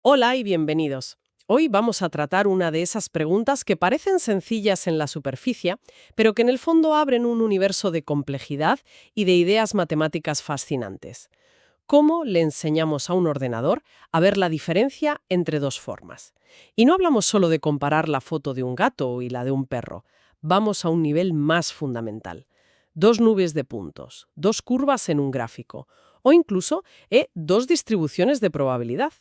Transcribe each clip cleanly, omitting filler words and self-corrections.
Hola y bienvenidos. Hoy vamos a tratar una de esas preguntas que parecen sencillas en la superficie, pero que en el fondo abren un universo de complejidad y de ideas matemáticas fascinantes. ¿Cómo le enseñamos a un ordenador a ver la diferencia entre dos formas? Y no hablamos solo de comparar la foto de un gato y la de un perro. Vamos a un nivel más fundamental. Dos nubes de puntos, dos curvas en un gráfico, o incluso dos distribuciones de probabilidad.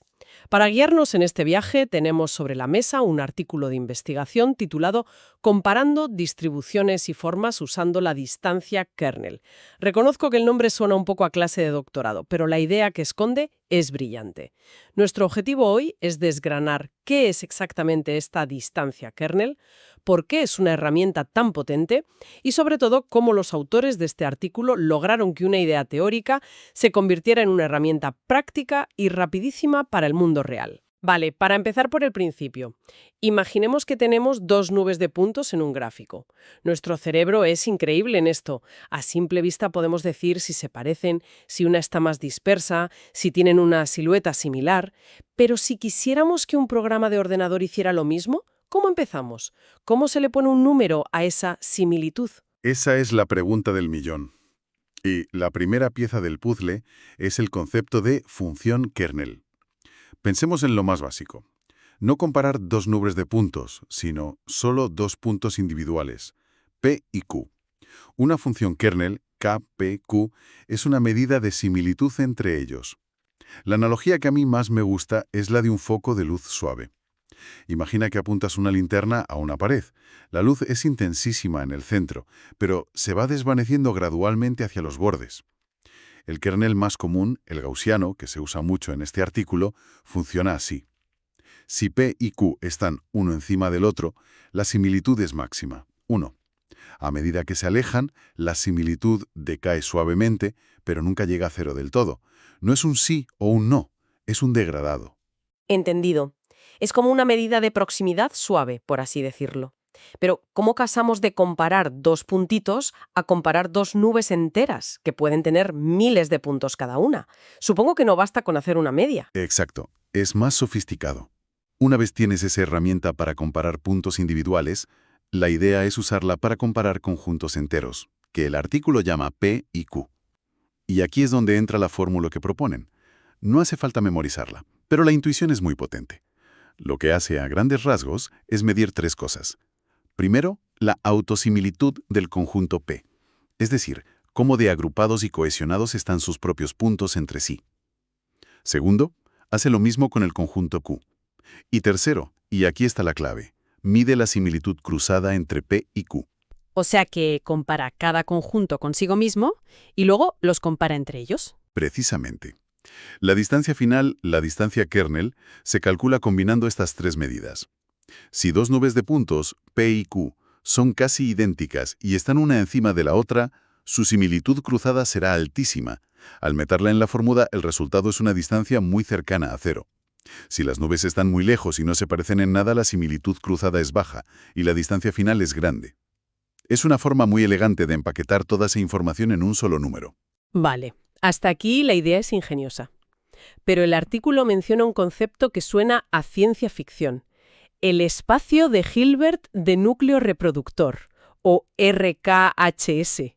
Para guiarnos en este viaje tenemos sobre la mesa un artículo de investigación titulado Comparando distribuciones y formas usando la distancia kernel. Reconozco que el nombre suena un poco a clase de doctorado, pero la idea que esconde es brillante. Nuestro objetivo hoy es desgranar qué es exactamente esta distancia kernel, por qué es una herramienta tan potente y sobre todo cómo los autores de este artículo lograron que una idea teórica se convirtiera en una herramienta práctica y rapidísima para el mundo real. Vale, para empezar por el principio, imaginemos que tenemos dos nubes de puntos en un gráfico. Nuestro cerebro es increíble en esto. A simple vista podemos decir si se parecen, si una está más dispersa, si tienen una silueta similar. Pero si quisiéramos que un programa de ordenador hiciera lo mismo, ¿cómo empezamos? ¿Cómo se le pone un número a esa similitud? Esa es la pregunta del millón. Y la primera pieza del puzzle es el concepto de función kernel. Pensemos en lo más básico. No comparar dos nubes de puntos, sino solo dos puntos individuales, P y Q. Una función kernel, KPQ, es una medida de similitud entre ellos. La analogía que a mí más me gusta es la de un foco de luz suave. Imagina que apuntas una linterna a una pared. La luz es intensísima en el centro, pero se va desvaneciendo gradualmente hacia los bordes. El kernel más común, el gaussiano, que se usa mucho en este artículo, funciona así. Si P y Q están uno encima del otro, la similitud es máxima, 1. A medida que se alejan, la similitud decae suavemente, pero nunca llega a cero del todo. No es un sí o un no, es un degradado. Entendido. Es como una medida de proximidad suave, por así decirlo. Pero, ¿cómo casamos de comparar dos puntitos a comparar dos nubes enteras, que pueden tener miles de puntos cada una? Supongo que no basta con hacer una media. Exacto, es más sofisticado. Una vez tienes esa herramienta para comparar puntos individuales, la idea es usarla para comparar conjuntos enteros, que el artículo llama P y Q. Y aquí es donde entra la fórmula que proponen. No hace falta memorizarla, pero la intuición es muy potente. Lo que hace a grandes rasgos es medir tres cosas. Primero, la autosimilitud del conjunto P, es decir, cómo de agrupados y cohesionados están sus propios puntos entre sí. Segundo, hace lo mismo con el conjunto Q. Y tercero, y aquí está la clave, mide la similitud cruzada entre P y Q. O sea que compara cada conjunto consigo mismo y luego los compara entre ellos. Precisamente. La distancia final, la distancia kernel, se calcula combinando estas tres medidas. Si dos nubes de puntos, P y Q, son casi idénticas y están una encima de la otra, su similitud cruzada será altísima. Al meterla en la fórmula, el resultado es una distancia muy cercana a cero. Si las nubes están muy lejos y no se parecen en nada, la similitud cruzada es baja y la distancia final es grande. Es una forma muy elegante de empaquetar toda esa información en un solo número. Vale, hasta aquí la idea es ingeniosa. Pero el artículo menciona un concepto que suena a ciencia ficción. El espacio de Hilbert de núcleo reproductor, o RKHS.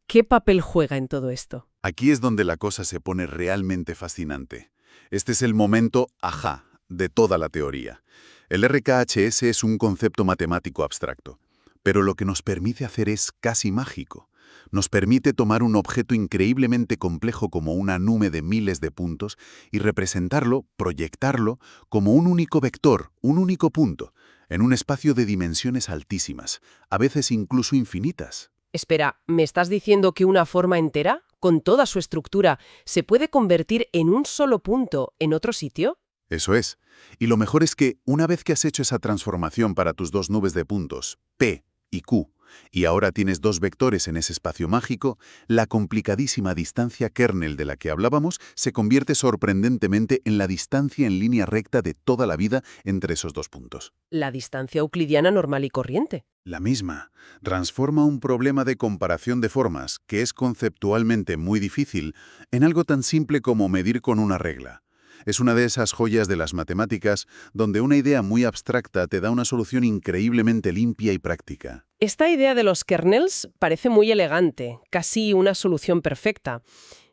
¿Qué papel juega en todo esto? Aquí es donde la cosa se pone realmente fascinante. Este es el momento ajá de toda la teoría. El RKHS es un concepto matemático abstracto, pero lo que nos permite hacer es casi mágico. Nos permite tomar un objeto increíblemente complejo como una nube de miles de puntos y representarlo, proyectarlo, como un único vector, un único punto, en un espacio de dimensiones altísimas, a veces incluso infinitas. Espera, ¿me estás diciendo que una forma entera, con toda su estructura, se puede convertir en un solo punto en otro sitio? Eso es. Y lo mejor es que, una vez que has hecho esa transformación para tus dos nubes de puntos, P y Q, y ahora tienes dos vectores en ese espacio mágico, la complicadísima distancia kernel de la que hablábamos se convierte sorprendentemente en la distancia en línea recta de toda la vida entre esos dos puntos. La distancia euclidiana normal y corriente. La misma. Transforma un problema de comparación de formas, que es conceptualmente muy difícil, en algo tan simple como medir con una regla. Es una de esas joyas de las matemáticas donde una idea muy abstracta te da una solución increíblemente limpia y práctica. Esta idea de los kernels parece muy elegante, casi una solución perfecta.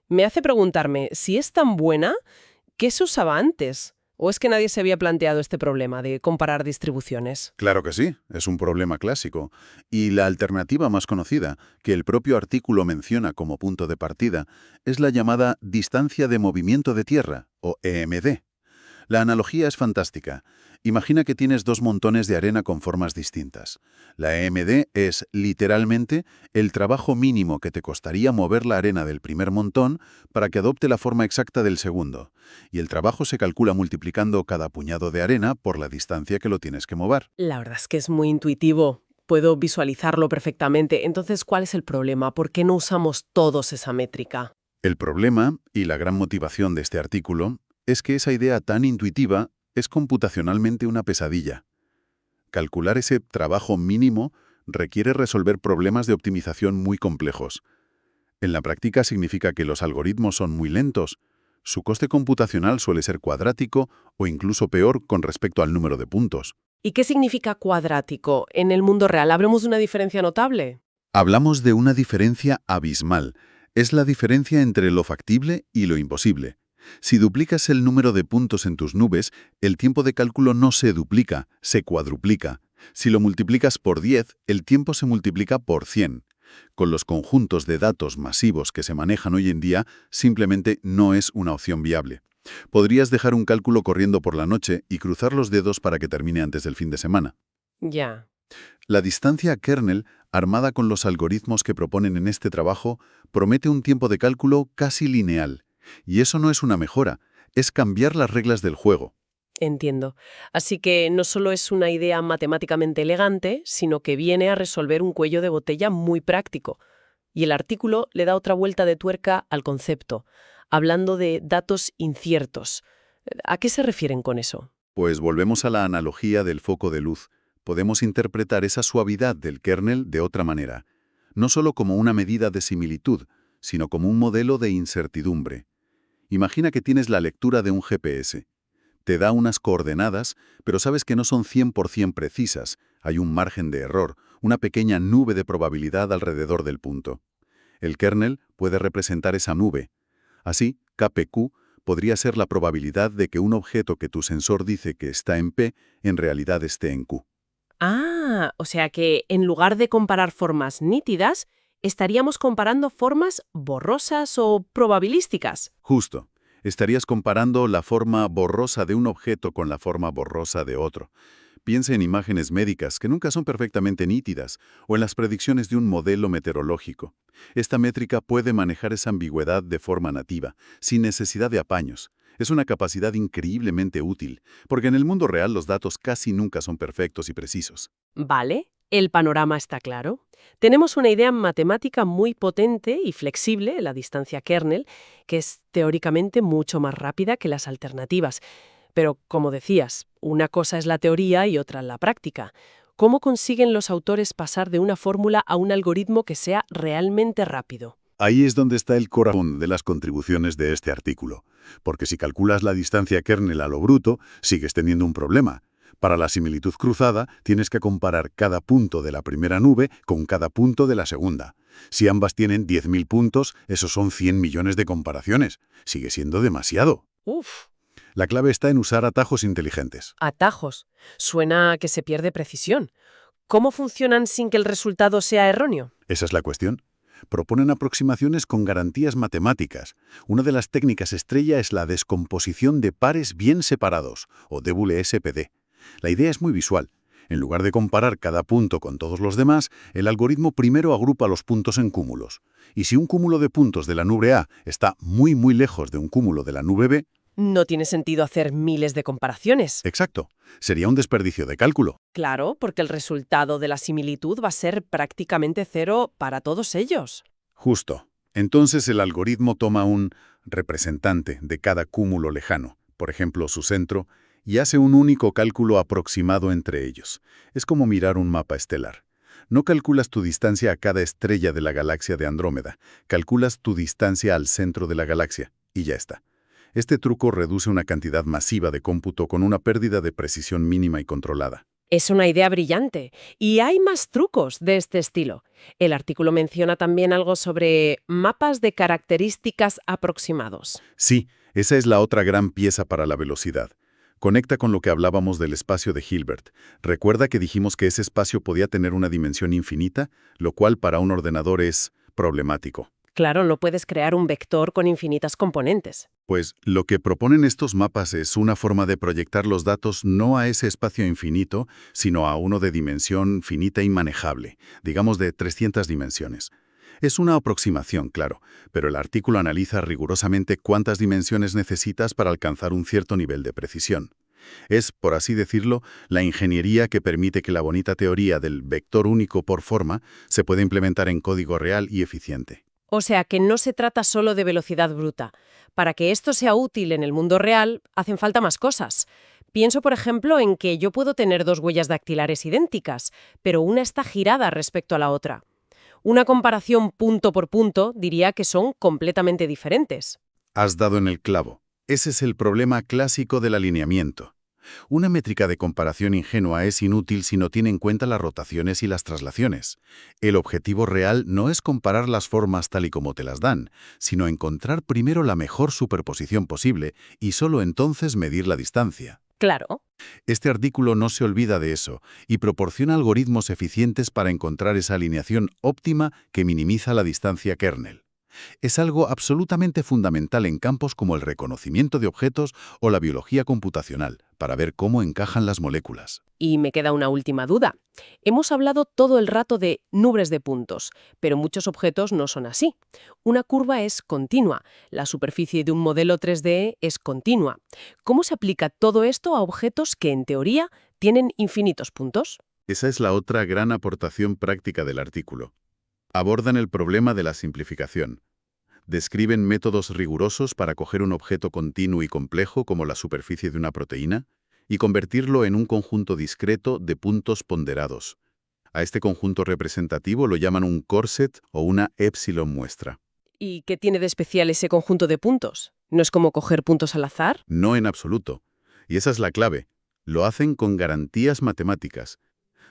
Me hace preguntarme, si es tan buena, ¿qué se usaba antes? ¿O es que nadie se había planteado este problema de comparar distribuciones? Claro que sí, es un problema clásico. Y la alternativa más conocida, que el propio artículo menciona como punto de partida, es la llamada distancia de movimiento de tierra, o EMD. La analogía es fantástica. Imagina que tienes dos montones de arena con formas distintas. La EMD es, literalmente, el trabajo mínimo que te costaría mover la arena del primer montón para que adopte la forma exacta del segundo. Y el trabajo se calcula multiplicando cada puñado de arena por la distancia que lo tienes que mover. La verdad es que es muy intuitivo. Puedo visualizarlo perfectamente. Entonces, ¿cuál es el problema? ¿Por qué no usamos todos esa métrica? El problema, y la gran motivación de este artículo, es que esa idea tan intuitiva es computacionalmente una pesadilla. Calcular ese trabajo mínimo requiere resolver problemas de optimización muy complejos. En la práctica significa que los algoritmos son muy lentos, su coste computacional suele ser cuadrático o incluso peor con respecto al número de puntos. ¿Y qué significa cuadrático? En el mundo real, ¿hablamos de una diferencia notable? Hablamos de una diferencia abismal. Es la diferencia entre lo factible y lo imposible. Si duplicas el número de puntos en tus nubes, el tiempo de cálculo no se duplica, se cuadruplica. Si lo multiplicas por 10, el tiempo se multiplica por 100. Con los conjuntos de datos masivos que se manejan hoy en día, simplemente no es una opción viable. Podrías dejar un cálculo corriendo por la noche y cruzar los dedos para que termine antes del fin de semana. Ya. La distancia kernel, armada con los algoritmos que proponen en este trabajo, promete un tiempo de cálculo casi lineal. Y eso no es una mejora, es cambiar las reglas del juego. Entiendo. Así que no solo es una idea matemáticamente elegante, sino que viene a resolver un cuello de botella muy práctico. Y el artículo le da otra vuelta de tuerca al concepto, hablando de datos inciertos. ¿A qué se refieren con eso? Pues volvemos a la analogía del foco de luz. Podemos interpretar esa suavidad del kernel de otra manera, no solo como una medida de similitud, sino como un modelo de incertidumbre. Imagina que tienes la lectura de un GPS. Te da unas coordenadas, pero sabes que no son 100% precisas. Hay un margen de error, una pequeña nube de probabilidad alrededor del punto. El kernel puede representar esa nube. Así, KPQ podría ser la probabilidad de que un objeto que tu sensor dice que está en P, en realidad esté en Q. Ah, o sea que en lugar de comparar formas nítidas, estaríamos comparando formas borrosas o probabilísticas. Justo. Estarías comparando la forma borrosa de un objeto con la forma borrosa de otro. Piensa en imágenes médicas que nunca son perfectamente nítidas o en las predicciones de un modelo meteorológico. Esta métrica puede manejar esa ambigüedad de forma nativa, sin necesidad de apaños. Es una capacidad increíblemente útil, porque en el mundo real los datos casi nunca son perfectos y precisos. Vale, el panorama está claro. Tenemos una idea matemática muy potente y flexible, la distancia kernel, que es teóricamente mucho más rápida que las alternativas. Pero, como decías, una cosa es la teoría y otra la práctica. ¿Cómo consiguen los autores pasar de una fórmula a un algoritmo que sea realmente rápido? Ahí es donde está el corazón de las contribuciones de este artículo, porque si calculas la distancia kernel a lo bruto, sigues teniendo un problema. Para la similitud cruzada, tienes que comparar cada punto de la primera nube con cada punto de la segunda. Si ambas tienen 10.000 puntos, esos son 100 millones de comparaciones. Sigue siendo demasiado. Uf, La clave está en usar atajos inteligentes. atajos. Suena a que se pierde precisión. ¿Cómo funcionan sin que el resultado sea erróneo? Esa es la cuestión. Proponen aproximaciones con garantías matemáticas. Una de las técnicas estrella es la descomposición de pares bien separados, o DWSPD. La idea es muy visual. En lugar de comparar cada punto con todos los demás, el algoritmo primero agrupa los puntos en cúmulos. Y si un cúmulo de puntos de la nube A está muy lejos de un cúmulo de la nube B, No tiene sentido hacer miles de comparaciones. exacto, sería un desperdicio de cálculo. Claro, porque el resultado de la similitud va a ser prácticamente cero para todos ellos. Justo. Entonces el algoritmo toma un representante de cada cúmulo lejano, por ejemplo su centro, y hace un único cálculo aproximado entre ellos. Es como mirar un mapa estelar. No calculas tu distancia a cada estrella de la galaxia de Andrómeda, calculas tu distancia al centro de la galaxia, y ya está. Este truco reduce una cantidad masiva de cómputo con una pérdida de precisión mínima y controlada. Es una idea brillante. Y hay más trucos de este estilo. El artículo menciona también algo sobre mapas de características aproximados. Sí, esa es la otra gran pieza para la velocidad. Conecta con lo que hablábamos del espacio de Hilbert. Recuerda que dijimos que ese espacio podía tener una dimensión infinita, lo cual para un ordenador es problemático. Claro, no puedes crear un vector con infinitas componentes. Pues lo que proponen estos mapas es una forma de proyectar los datos no a ese espacio infinito, sino a uno de dimensión finita y manejable, digamos de 300 dimensiones. Es una aproximación, claro, pero el artículo analiza rigurosamente cuántas dimensiones necesitas para alcanzar un cierto nivel de precisión. Es, por así decirlo, la ingeniería que permite que la bonita teoría del vector único por forma se pueda implementar en código real y eficiente. O sea que no se trata solo de velocidad bruta. Para que esto sea útil en el mundo real, hacen falta más cosas. Pienso, por ejemplo, en que yo puedo tener dos huellas dactilares idénticas, pero una está girada respecto a la otra. Una comparación punto por punto diría que son completamente diferentes. Has dado en el clavo. Ese es el problema clásico del alineamiento. Una métrica de comparación ingenua es inútil si no tiene en cuenta las rotaciones y las traslaciones. El objetivo real no es comparar las formas tal y como te las dan, sino encontrar primero la mejor superposición posible y solo entonces medir la distancia. Claro. Este artículo no se olvida de eso y proporciona algoritmos eficientes para encontrar esa alineación óptima que minimiza la distancia kernel. Es algo absolutamente fundamental en campos como el reconocimiento de objetos o la biología computacional, para ver cómo encajan las moléculas. Y me queda una última duda. Hemos hablado todo el rato de nubes de puntos, pero muchos objetos no son así. Una curva es continua, la superficie de un modelo 3D es continua. ¿Cómo se aplica todo esto a objetos que, en teoría, tienen infinitos puntos? Esa es la otra gran aportación práctica del artículo. Abordan el problema de la simplificación. Describen métodos rigurosos para coger un objeto continuo y complejo como la superficie de una proteína y convertirlo en un conjunto discreto de puntos ponderados. A este conjunto representativo lo llaman un corset o una épsilon muestra. ¿Y qué tiene de especial ese conjunto de puntos? ¿No es como coger puntos al azar? No en absoluto. Y esa es la clave. Lo hacen con garantías matemáticas.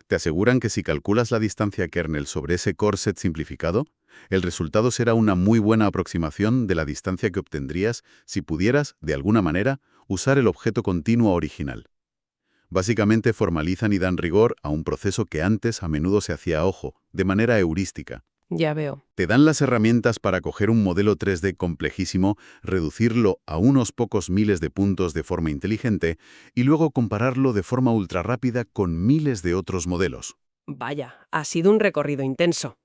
Te aseguran que si calculas la distancia kernel sobre ese corset simplificado, el resultado será una muy buena aproximación de la distancia que obtendrías si pudieras, de alguna manera, usar el objeto continuo original. Básicamente formalizan y dan rigor a un proceso que antes a menudo se hacía a ojo, de manera heurística. Ya veo. Te dan las herramientas para coger un modelo 3D complejísimo, reducirlo a unos pocos miles de puntos de forma inteligente y luego compararlo de forma ultrarrápida con miles de otros modelos. Vaya, ha sido un recorrido intenso.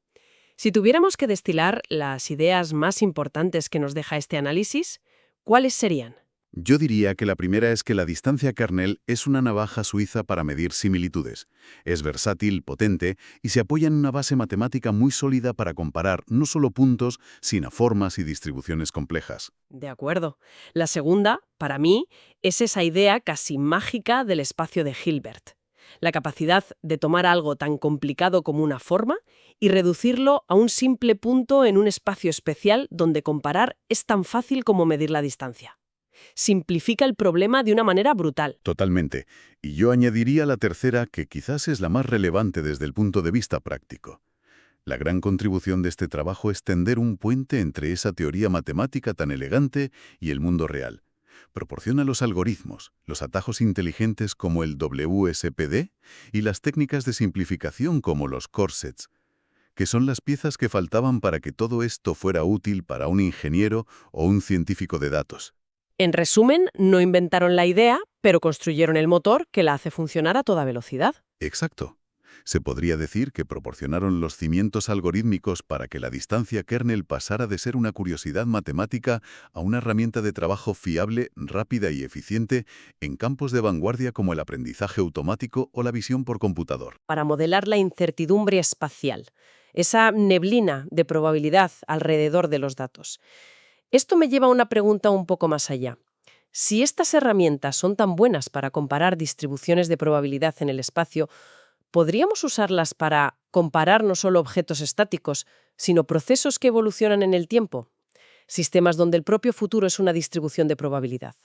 Si tuviéramos que destilar las ideas más importantes que nos deja este análisis, ¿cuáles serían? Yo diría que la primera es que la distancia kernel es una navaja suiza para medir similitudes. Es versátil, potente y se apoya en una base matemática muy sólida para comparar no solo puntos, sino formas y distribuciones complejas. De acuerdo. La segunda, para mí, es esa idea casi mágica del espacio de Hilbert. La capacidad de tomar algo tan complicado como una forma y reducirlo a un simple punto en un espacio especial donde comparar es tan fácil como medir la distancia. Simplifica el problema de una manera brutal. Totalmente. Y yo añadiría la tercera, que quizás es la más relevante desde el punto de vista práctico. La gran contribución de este trabajo es tender un puente entre esa teoría matemática tan elegante y el mundo real. Proporciona los algoritmos, los atajos inteligentes como el WSPD y las técnicas de simplificación como los corsets, que son las piezas que faltaban para que todo esto fuera útil para un ingeniero o un científico de datos. En resumen, no inventaron la idea, pero construyeron el motor que la hace funcionar a toda velocidad. Exacto. Se podría decir que proporcionaron los cimientos algorítmicos para que la distancia kernel pasara de ser una curiosidad matemática a una herramienta de trabajo fiable, rápida y eficiente en campos de vanguardia como el aprendizaje automático o la visión por computador. Para modelar la incertidumbre espacial, esa neblina de probabilidad alrededor de los datos. Esto me lleva a una pregunta un poco más allá. Si estas herramientas son tan buenas para comparar distribuciones de probabilidad en el espacio, ¿podríamos usarlas para comparar no solo objetos estáticos, sino procesos que evolucionan en el tiempo? sistemas donde el propio futuro es una distribución de probabilidad.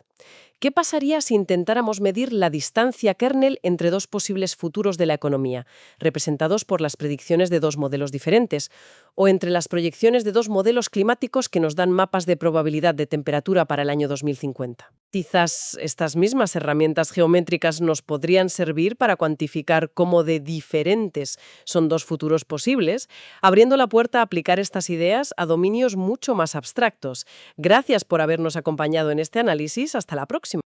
¿Qué pasaría si intentáramos medir la distancia kernel entre dos posibles futuros de la economía, representados por las predicciones de dos modelos diferentes, o entre las proyecciones de dos modelos climáticos que nos dan mapas de probabilidad de temperatura para el año 2050? Quizás estas mismas herramientas geométricas nos podrían servir para cuantificar cómo de diferentes son dos futuros posibles, abriendo la puerta a aplicar estas ideas a dominios mucho más abstractos. Gracias por habernos acompañado en este análisis. Hasta la próxima.